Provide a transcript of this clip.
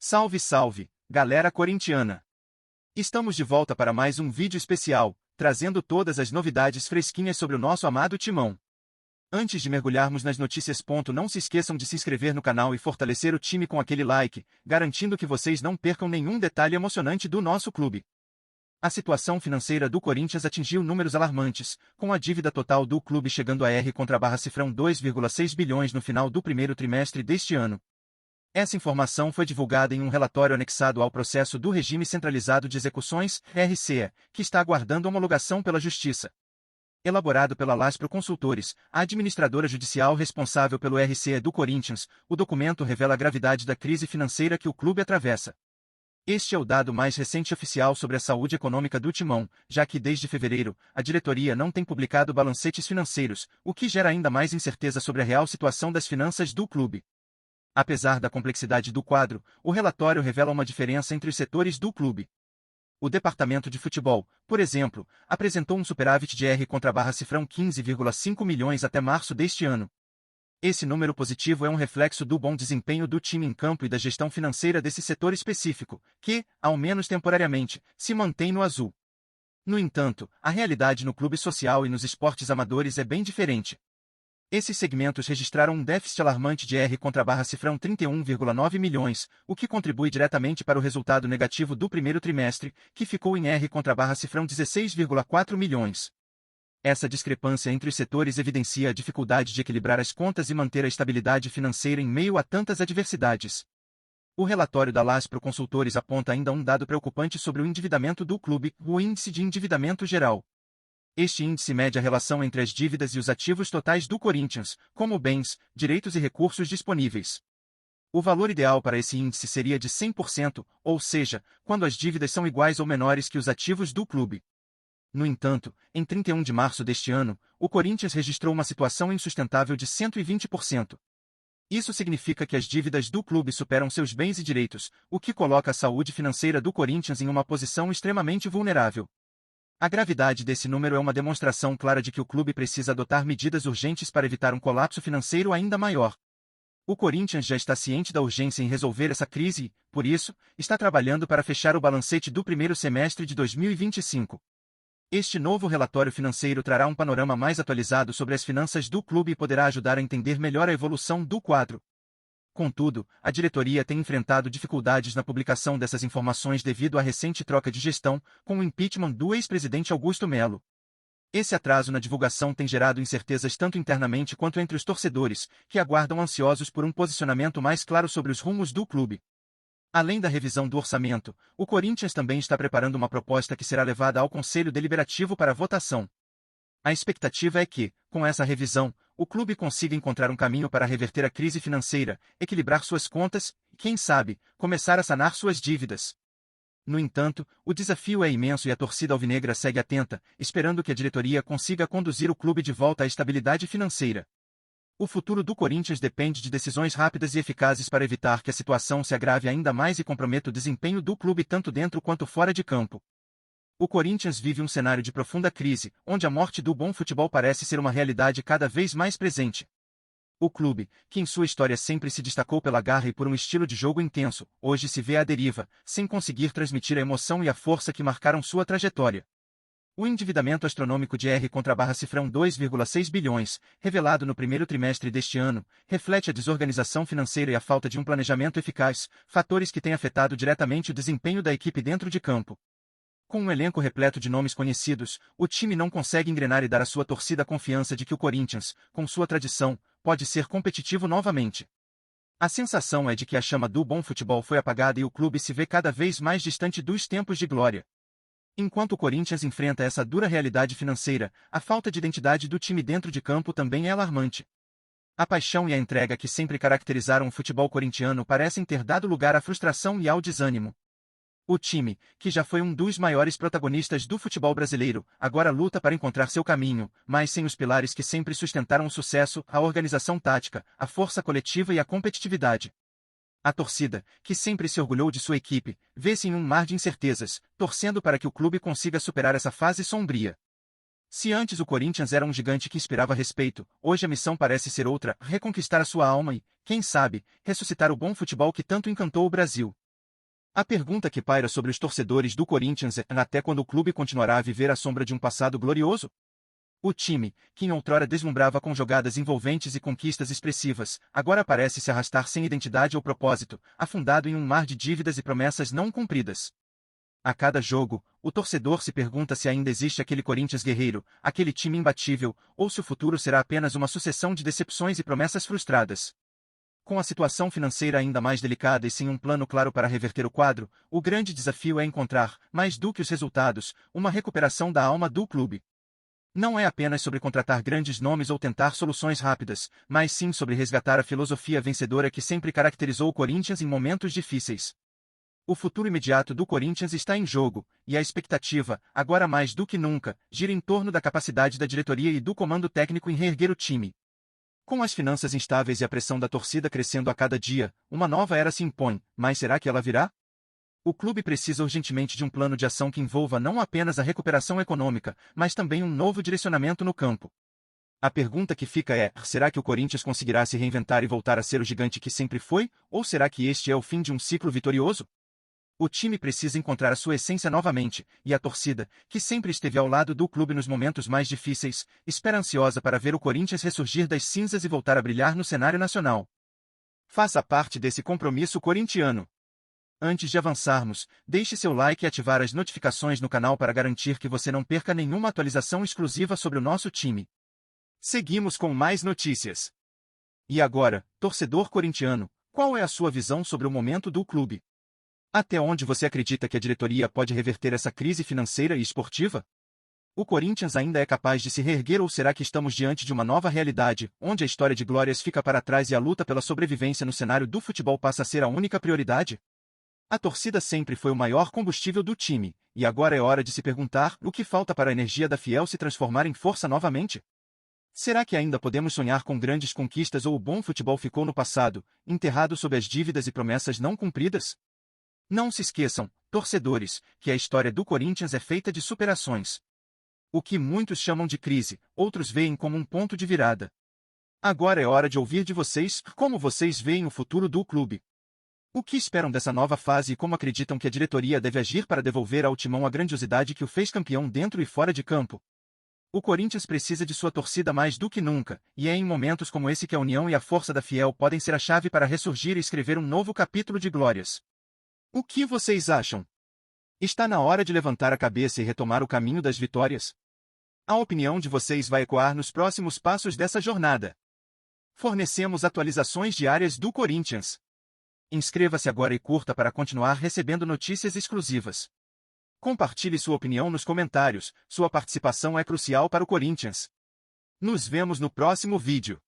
Salve, salve, galera corintiana! Estamos de volta para mais um vídeo especial, trazendo todas as novidades fresquinhas sobre o nosso amado Timão. Antes de mergulharmos nas notícias, não se esqueçam de se inscrever no canal e fortalecer o time com aquele like, garantindo que vocês não percam nenhum detalhe emocionante do nosso clube. A situação financeira do Corinthians atingiu números alarmantes, com a dívida total do clube chegando a R/Cifrão 2,6 bilhões no final do primeiro trimestre deste ano. Essa informação foi divulgada em um relatório anexado ao processo do Regime Centralizado de Execuções, RCE, que está aguardando homologação pela Justiça. Elaborado pela Laspro Consultores, a administradora judicial responsável pelo RCE do Corinthians, o documento revela a gravidade da crise financeira que o clube atravessa. Este é o dado mais recente oficial sobre a saúde econômica do Timão, já que desde fevereiro, a diretoria não tem publicado balancetes financeiros, o que gera ainda mais incerteza sobre a real situação das finanças do clube. Apesar da complexidade do quadro, o relatório revela uma diferença entre os setores do clube. O departamento de futebol, por exemplo, apresentou um superávit de R/Cifrão 15,5 milhões até março deste ano. Esse número positivo é um reflexo do bom desempenho do time em campo e da gestão financeira desse setor específico, que, ao menos temporariamente, se mantém no azul. No entanto, a realidade no clube social e nos esportes amadores é bem diferente. Esses segmentos registraram um déficit alarmante de R/Cifrão 31,9 milhões, o que contribui diretamente para o resultado negativo do primeiro trimestre, que ficou em R/Cifrão 16,4 milhões. Essa discrepância entre os setores evidencia a dificuldade de equilibrar as contas e manter a estabilidade financeira em meio a tantas adversidades. O relatório da Laspro Consultores aponta ainda um dado preocupante sobre o endividamento do clube, o Índice de Endividamento Geral. Este índice mede a relação entre as dívidas e os ativos totais do Corinthians, como bens, direitos e recursos disponíveis. O valor ideal para esse índice seria de 100%, ou seja, quando as dívidas são iguais ou menores que os ativos do clube. No entanto, em 31 de março deste ano, o Corinthians registrou uma situação insustentável de 120%. Isso significa que as dívidas do clube superam seus bens e direitos, o que coloca a saúde financeira do Corinthians em uma posição extremamente vulnerável. A gravidade desse número é uma demonstração clara de que o clube precisa adotar medidas urgentes para evitar um colapso financeiro ainda maior. O Corinthians já está ciente da urgência em resolver essa crise e, por isso, está trabalhando para fechar o balancete do primeiro semestre de 2025. Este novo relatório financeiro trará um panorama mais atualizado sobre as finanças do clube e poderá ajudar a entender melhor a evolução do quadro. Contudo, a diretoria tem enfrentado dificuldades na publicação dessas informações devido à recente troca de gestão, com o impeachment do ex-presidente Augusto Melo. Esse atraso na divulgação tem gerado incertezas tanto internamente quanto entre os torcedores, que aguardam ansiosos por um posicionamento mais claro sobre os rumos do clube. Além da revisão do orçamento, o Corinthians também está preparando uma proposta que será levada ao Conselho Deliberativo para votação. A expectativa é que, com essa revisão, o clube consiga encontrar um caminho para reverter a crise financeira, equilibrar suas contas e, quem sabe, começar a sanar suas dívidas. No entanto, o desafio é imenso e a torcida alvinegra segue atenta, esperando que a diretoria consiga conduzir o clube de volta à estabilidade financeira. O futuro do Corinthians depende de decisões rápidas e eficazes para evitar que a situação se agrave ainda mais e comprometa o desempenho do clube tanto dentro quanto fora de campo. O Corinthians vive um cenário de profunda crise, onde a morte do bom futebol parece ser uma realidade cada vez mais presente. O clube, que em sua história sempre se destacou pela garra e por um estilo de jogo intenso, hoje se vê à deriva, sem conseguir transmitir a emoção e a força que marcaram sua trajetória. O endividamento astronômico de R/Cifrão 2,6 bilhões, revelado no primeiro trimestre deste ano, reflete a desorganização financeira e a falta de um planejamento eficaz, fatores que têm afetado diretamente o desempenho da equipe dentro de campo. Com um elenco repleto de nomes conhecidos, o time não consegue engrenar e dar à sua torcida a confiança de que o Corinthians, com sua tradição, pode ser competitivo novamente. A sensação é de que a chama do bom futebol foi apagada e o clube se vê cada vez mais distante dos tempos de glória. Enquanto o Corinthians enfrenta essa dura realidade financeira, a falta de identidade do time dentro de campo também é alarmante. A paixão e a entrega que sempre caracterizaram o futebol corintiano parecem ter dado lugar à frustração e ao desânimo. O time, que já foi um dos maiores protagonistas do futebol brasileiro, agora luta para encontrar seu caminho, mas sem os pilares que sempre sustentaram o sucesso, a organização tática, a força coletiva e a competitividade. A torcida, que sempre se orgulhou de sua equipe, vê-se em um mar de incertezas, torcendo para que o clube consiga superar essa fase sombria. Se antes o Corinthians era um gigante que inspirava respeito, hoje a missão parece ser outra, reconquistar a sua alma e, quem sabe, ressuscitar o bom futebol que tanto encantou o Brasil. A pergunta que paira sobre os torcedores do Corinthians é: até quando o clube continuará a viver à sombra de um passado glorioso? O time, que em outrora deslumbrava com jogadas envolventes e conquistas expressivas, agora parece se arrastar sem identidade ou propósito, afundado em um mar de dívidas e promessas não cumpridas. A cada jogo, o torcedor se pergunta se ainda existe aquele Corinthians guerreiro, aquele time imbatível, ou se o futuro será apenas uma sucessão de decepções e promessas frustradas. Com a situação financeira ainda mais delicada e sem um plano claro para reverter o quadro, o grande desafio é encontrar, mais do que os resultados, uma recuperação da alma do clube. Não é apenas sobre contratar grandes nomes ou tentar soluções rápidas, mas sim sobre resgatar a filosofia vencedora que sempre caracterizou o Corinthians em momentos difíceis. O futuro imediato do Corinthians está em jogo, e a expectativa, agora mais do que nunca, gira em torno da capacidade da diretoria e do comando técnico em reerguer o time. Com as finanças instáveis e a pressão da torcida crescendo a cada dia, uma nova era se impõe, mas será que ela virá? O clube precisa urgentemente de um plano de ação que envolva não apenas a recuperação econômica, mas também um novo direcionamento no campo. A pergunta que fica é: será que o Corinthians conseguirá se reinventar e voltar a ser o gigante que sempre foi, ou será que este é o fim de um ciclo vitorioso? O time precisa encontrar a sua essência novamente, e a torcida, que sempre esteve ao lado do clube nos momentos mais difíceis, espera ansiosa para ver o Corinthians ressurgir das cinzas e voltar a brilhar no cenário nacional. Faça parte desse compromisso corintiano. Antes de avançarmos, deixe seu like e ativar as notificações no canal para garantir que você não perca nenhuma atualização exclusiva sobre o nosso time. Seguimos com mais notícias. E agora, torcedor corintiano, qual é a sua visão sobre o momento do clube? Até onde você acredita que a diretoria pode reverter essa crise financeira e esportiva? O Corinthians ainda é capaz de se reerguer ou será que estamos diante de uma nova realidade, onde a história de glórias fica para trás e a luta pela sobrevivência no cenário do futebol passa a ser a única prioridade? A torcida sempre foi o maior combustível do time, e agora é hora de se perguntar o que falta para a energia da Fiel se transformar em força novamente? Será que ainda podemos sonhar com grandes conquistas ou o bom futebol ficou no passado, enterrado sob as dívidas e promessas não cumpridas? Não se esqueçam, torcedores, que a história do Corinthians é feita de superações. O que muitos chamam de crise, outros veem como um ponto de virada. Agora é hora de ouvir de vocês como vocês veem o futuro do clube. O que esperam dessa nova fase e como acreditam que a diretoria deve agir para devolver ao Timão a grandiosidade que o fez campeão dentro e fora de campo? O Corinthians precisa de sua torcida mais do que nunca, e é em momentos como esse que a união e a força da Fiel podem ser a chave para ressurgir e escrever um novo capítulo de glórias. O que vocês acham? Está na hora de levantar a cabeça e retomar o caminho das vitórias? A opinião de vocês vai ecoar nos próximos passos dessa jornada. Fornecemos atualizações diárias do Corinthians. Inscreva-se agora e curta para continuar recebendo notícias exclusivas. Compartilhe sua opinião nos comentários, sua participação é crucial para o Corinthians. Nos vemos no próximo vídeo.